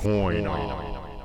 Coin On.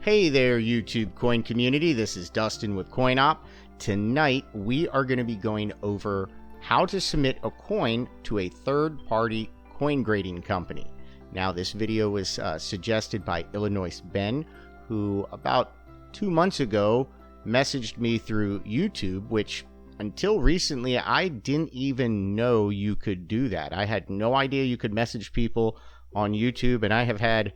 Hey there, YouTube coin community. This is Dustin with CoinOp. Tonight, we are going to be going over how to submit a coin to a third-party coin grading company. Now, this video was suggested by Illinois Ben, who about 2 months ago messaged me through YouTube, which until recently, I didn't even know you could do that. I had no idea you could message people on YouTube, and I have had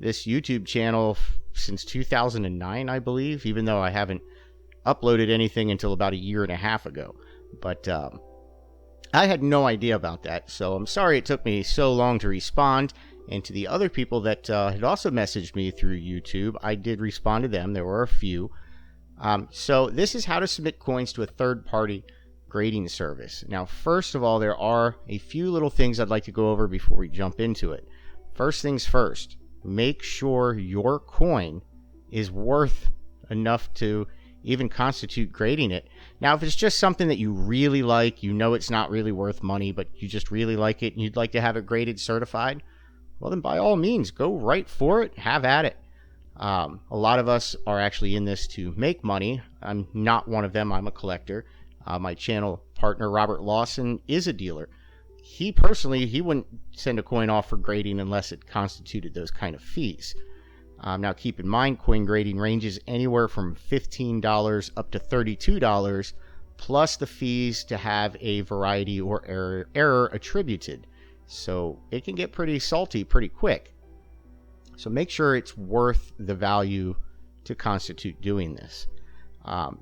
this YouTube channel since 2009, I believe, even though I haven't uploaded anything until about 1.5 years ago. But I had no idea about that, so I'm sorry it took me so long to respond. And to the other people that had also messaged me through YouTube, I did respond to them. There were a few. So this is how to submit coins to a third-party grading service. Now, first of all, there are a few little things I'd like to go over before we jump into it. First things first, make sure your coin is worth enough to even constitute grading it. Now, if it's just something that you really like, you know it's not really worth money, but you just really like it and you'd like to have it graded certified, well then by all means, go right for it, have at it. A lot of us are actually in this to make money. I'm not one of them. I'm a collector. My channel partner, Robert Lawson, is a dealer. He personally, he wouldn't send a coin off for grading unless it constituted those kind of fees. Now, keep in mind, coin grading ranges anywhere from $15 up to $32, plus the fees to have a variety or error attributed. So it can get pretty salty pretty quick. So make sure it's worth the value to constitute doing this.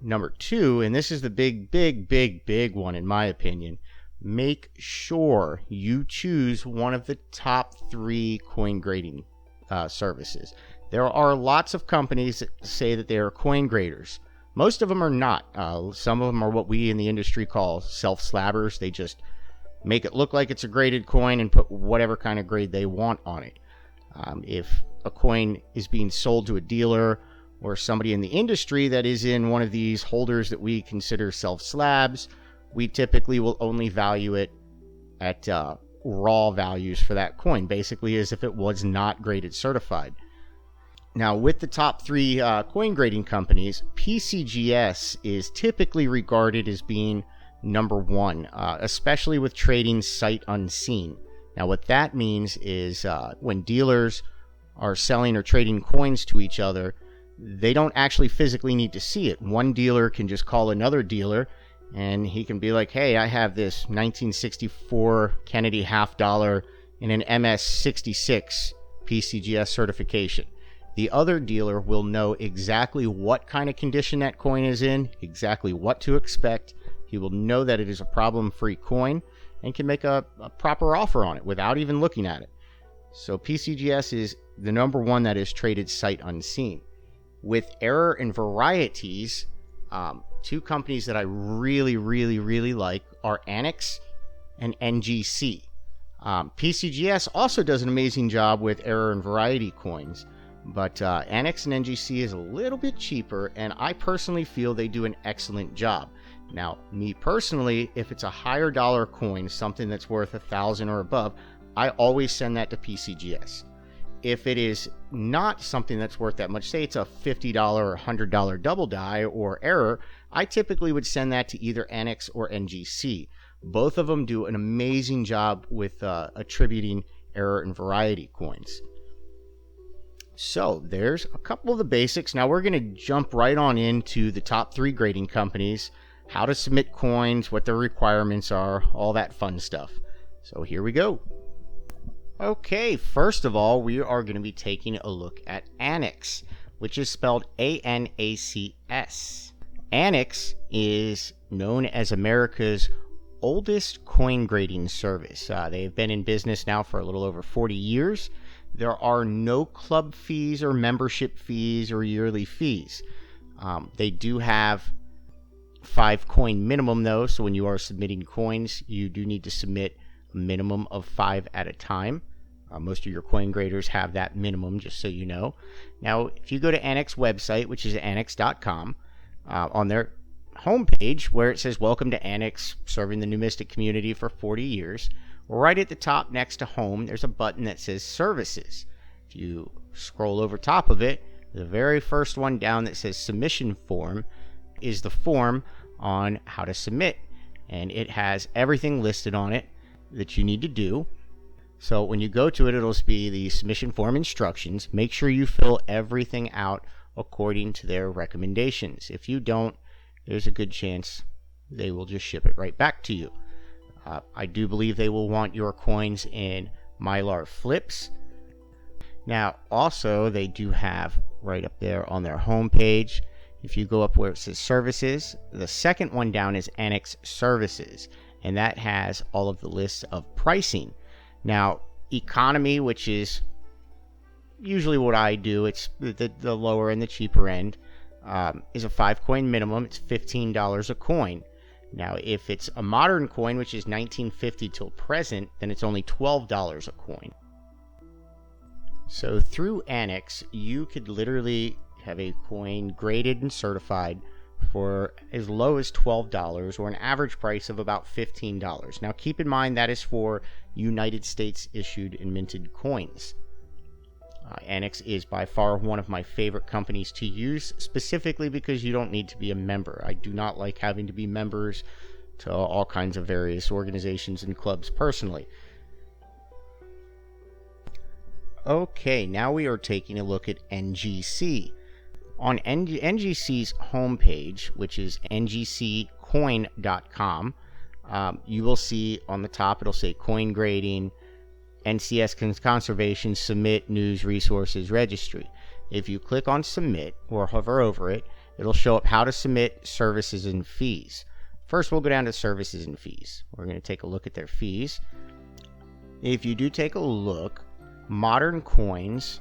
Number two, and this is the big one in my opinion, make sure you choose one of the top 3 coin grading services. There are lots of companies that say that they are coin graders. Most of them are not. Some of them are what we in the industry call self-slabbers. They just make it look like it's a graded coin and put whatever kind of grade they want on it. If a coin is being sold to a dealer or somebody in the industry that is in one of these holders that we consider self-slabs, we typically will only value it at raw values for that coin, basically as if it was not graded certified. Now, with the top 3 coin grading companies, Pcgs is typically regarded as being number 1, especially with trading sight unseen. Now, what that means is when dealers are selling or trading coins to each other, they don't actually physically need to see it. One dealer can just call another dealer, and he can be like, hey, I have this 1964 Kennedy half dollar in an MS66 PCGS certification. The other dealer will know exactly what kind of condition that coin is in, exactly what to expect. He will know that it is a problem-free coin and can make a proper offer on it without even looking at it. So PCGS is the number 1 that is traded sight unseen. With error and varieties, 2 companies that I really like are Annex and NGC. PCGS also does an amazing job with error and variety coins, but Annex and NGC is a little bit cheaper, and I personally feel they do an excellent job. Now, me personally, if it's a higher dollar coin, something that's worth $1,000 or above, I always send that to PCGS. If it is not something that's worth that much, say it's a $50 or $100 double die or error, I typically would send that to either Annex or NGC. Both of them do an amazing job with attributing error and variety coins. So there's a couple of the basics. Now we're going to jump right on into the top 3 grading companies, how to submit coins, what their requirements are, all that fun stuff. So here we go. Okay, first of all, we are going to be taking a look at Annex, which is spelled ANACS. Annex is known as America's oldest coin grading service. They've been in business now for a little over 40 years. There are no club fees or membership fees or yearly fees. They do have 5 coin minimum though, so when you are submitting coins, you do need to submit a minimum of 5 at a time. Most of your coin graders have that minimum, just so you know. Now, if you go to Annex website, which is annex.com, on their homepage where it says welcome to Annex, serving the numismatic community for 40 years, right at the top next to home, there's a button that says services. If you scroll over top of it, the very first one down that says submission form is the form on how to submit, and it has everything listed on it that you need to do. So when you go to it, it'll be the submission form instructions. Make sure you fill everything out according to their recommendations. If you don't, there's a good chance they will just ship it right back to you. I do believe they will want your coins in Mylar flips. Now, also, they do have right up there on their homepage, if you go up where it says services, the second one down is Annex Services, and that has all of the lists of pricing. Now, economy, which is usually what I do, it's the lower and the cheaper end, is a 5-coin minimum. It's $15 a coin. Now, if it's a modern coin, which is 1950 till present, then it's only $12 a coin. So through Annex, you could literally have a coin graded and certified for as low as $12 or an average price of about $15. Now, keep in mind that is for United States issued and minted coins. Annex is by far one of my favorite companies to use, specifically because you don't need to be a member. I do not like having to be members to all kinds of various organizations and clubs personally. Okay, now we are taking a look at NGC. On NGC's homepage, which is ngccoin.com, you will see on the top, it'll say coin grading, NCS conservation, submit, news, resources, registry. If you click on submit or hover over it, it'll show up how to submit, services, and fees. First, we'll go down to services and fees. We're going to take a look at their fees. If you do take a look, modern coins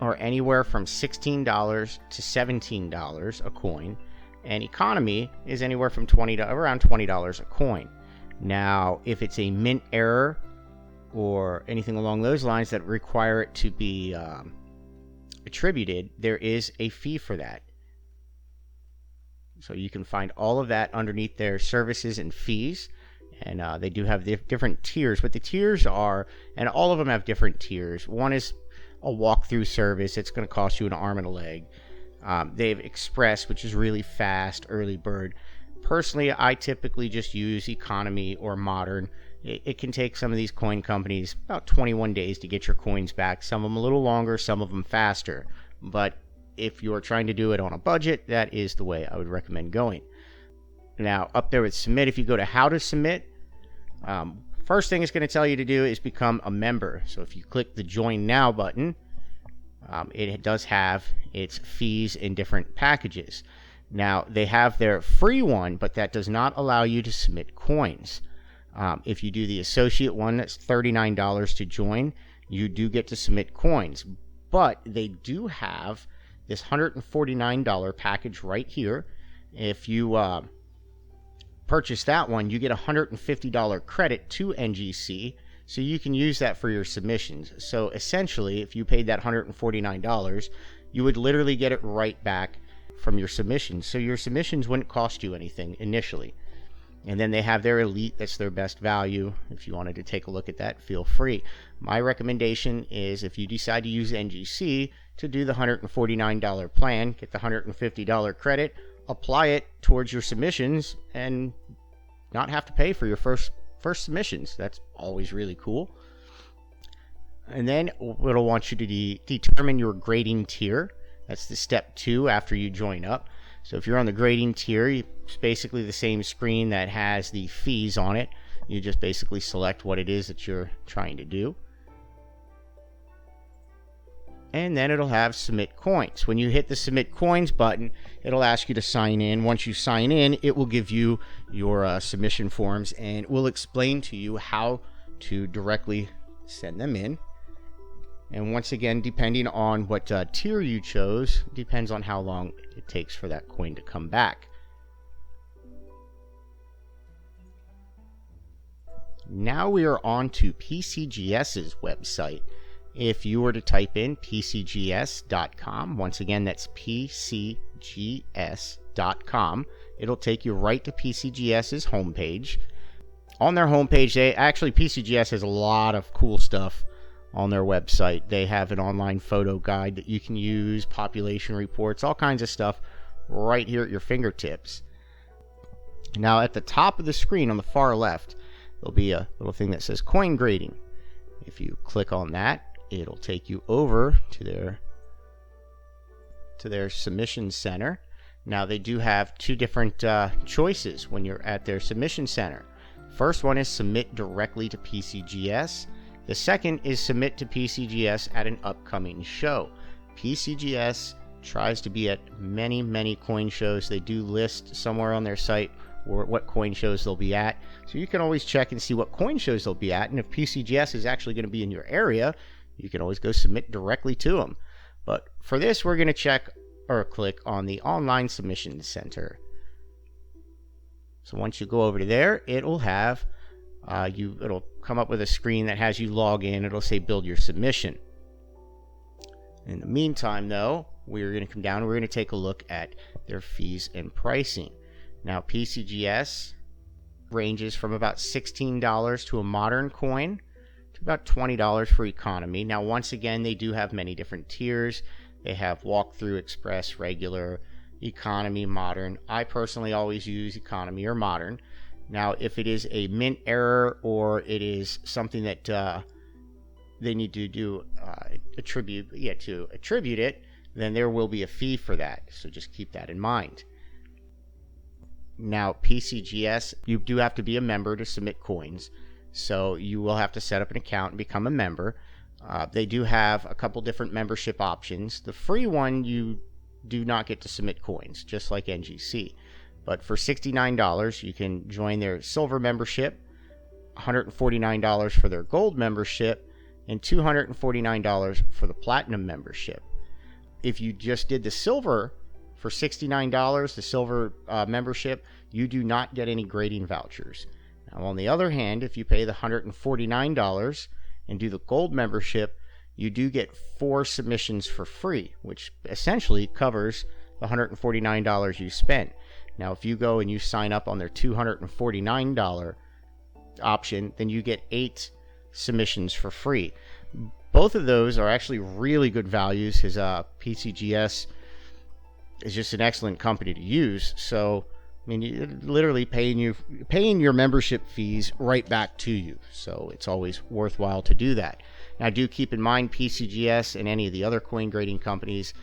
are anywhere from $16 to $17 a coin, and economy is anywhere from around $20 a coin. Now, if it's a mint error or anything along those lines that require it to be attributed, there is a fee for that. So you can find all of that underneath their services and fees. And they do have different tiers. What the tiers are, and all of them have different tiers. One is a walkthrough service. It's going to cost you an arm and a leg. They have Express, which is really fast, early bird. Personally, I typically just use economy or modern. It can take some of these coin companies about 21 days to get your coins back. Some of them a little longer, some of them faster. But if you're trying to do it on a budget, that is the way I would recommend going. Now, up there with submit, if you go to how to submit, first thing it's going to tell you to do is become a member. So if you click the join now button, it does have its fees in different packages. Now, they have their free one, but that does not allow you to submit coins. If you do the associate one, that's $39 to join, you do get to submit coins. But they do have this $149 package right here. If you purchase that one, you get a $150 credit to NGC, so you can use that for your submissions. So essentially, if you paid that $149, you would literally get it right back from your submissions. So your submissions wouldn't cost you anything initially. And then they have their elite, that's their best value. If you wanted to take a look at that, feel free. My recommendation is, if you decide to use NGC, to do the $149 plan, get the $150 credit, apply it towards your submissions, and not have to pay for your first submissions. That's always really cool. And then it'll want you to determine your grading tier. That's the step 2 after you join up. So if you're on the grading tier, it's basically the same screen that has the fees on it. You just basically select what it is that you're trying to do. And then it'll have submit coins. When you hit the submit coins button, it'll ask you to sign in. Once you sign in, it will give you your submission forms, and will explain to you how to directly send them in. And once again, depending on what tier you chose, depends on how long it takes for that coin to come back. Now we are on to PCGS's website. If you were to type in pcgs.com, once again, that's pcgs.com, it'll take you right to PCGS's homepage. On their homepage, PCGS has a lot of cool stuff on their website. They have an online photo guide that you can use, population reports, all kinds of stuff right here at your fingertips. Now at the top of the screen on the far left, there'll be a little thing that says coin grading. If you click on that, it'll take you over to their submission center. Now they do have two different choices when you're at their submission center. First one is submit directly to PCGS. The second is submit to PCGS at an upcoming show. PCGS tries to be at many coin shows. They do list somewhere on their site what coin shows they'll be at, so you can always check and see what coin shows they'll be at, and if PCGS is actually going to be in your area, you can always go submit directly to them. But for this, we're going to check or click on the online submission center. So once you go over to there, it'll have it'll come up with a screen that has you log in. It'll say build your submission. In the meantime, though, we're going to come down and we're going to take a look at their fees and pricing. Now, PCGS ranges from about $16 to a modern coin to about $20 for economy. Now, once again, they do have many different tiers. They have walkthrough, express, regular, economy, modern. I personally always use economy or modern. Now, if it is a mint error or it is something that they need to do attribute it, then there will be a fee for that. So just keep that in mind. Now, PCGS, you do have to be a member to submit coins, so you will have to set up an account and become a member. They do have a couple different membership options. The free one, you do not get to submit coins, just like NGC. But for $69, you can join their silver membership, $149 for their gold membership, and $249 for the platinum membership. If you just did the silver for $69, the silver membership, you do not get any grading vouchers. Now, on the other hand, if you pay the $149 and do the gold membership, you do get 4 submissions for free, which essentially covers the $149 you spent. Now, if you go and you sign up on their $249 option, then you get 8 submissions for free. Both of those are actually really good values, because PCGS is just an excellent company to use. So, I mean, you're literally paying your membership fees right back to you. So it's always worthwhile to do that. Now, do keep in mind PCGS and any of the other coin grading companies,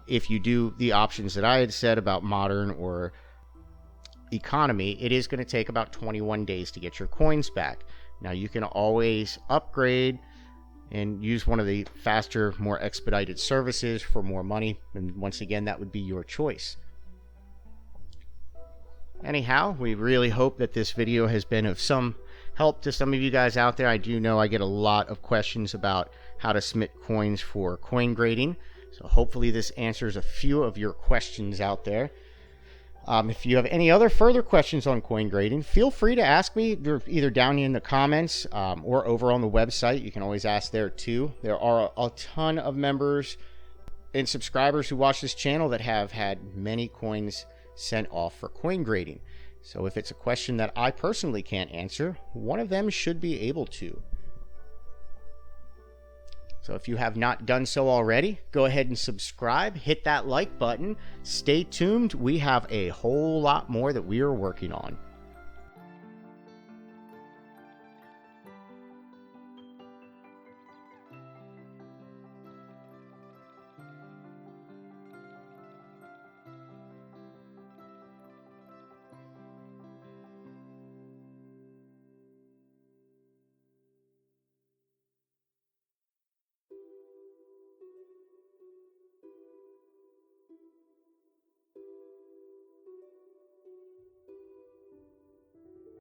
if you do the options that I had said about modern or economy, it is going to take about 21 days to get your coins back. Now, you can always upgrade and use one of the faster, more expedited services for more money, and once again, that would be your choice. Anyhow, we really hope that this video has been of some help to some of you guys out there. I do know I get a lot of questions about how to submit coins for coin grading, so hopefully this answers a few of your questions out there. If you have any other further questions on coin grading, feel free to ask me either down in the comments or over on the website. You can always ask there too. There are a ton of members and subscribers who watch this channel that have had many coins sent off for coin grading. So if it's a question that I personally can't answer, one of them should be able to. So if you have not done so already, go ahead and subscribe, hit that like button, stay tuned. We have a whole lot more that we are working on.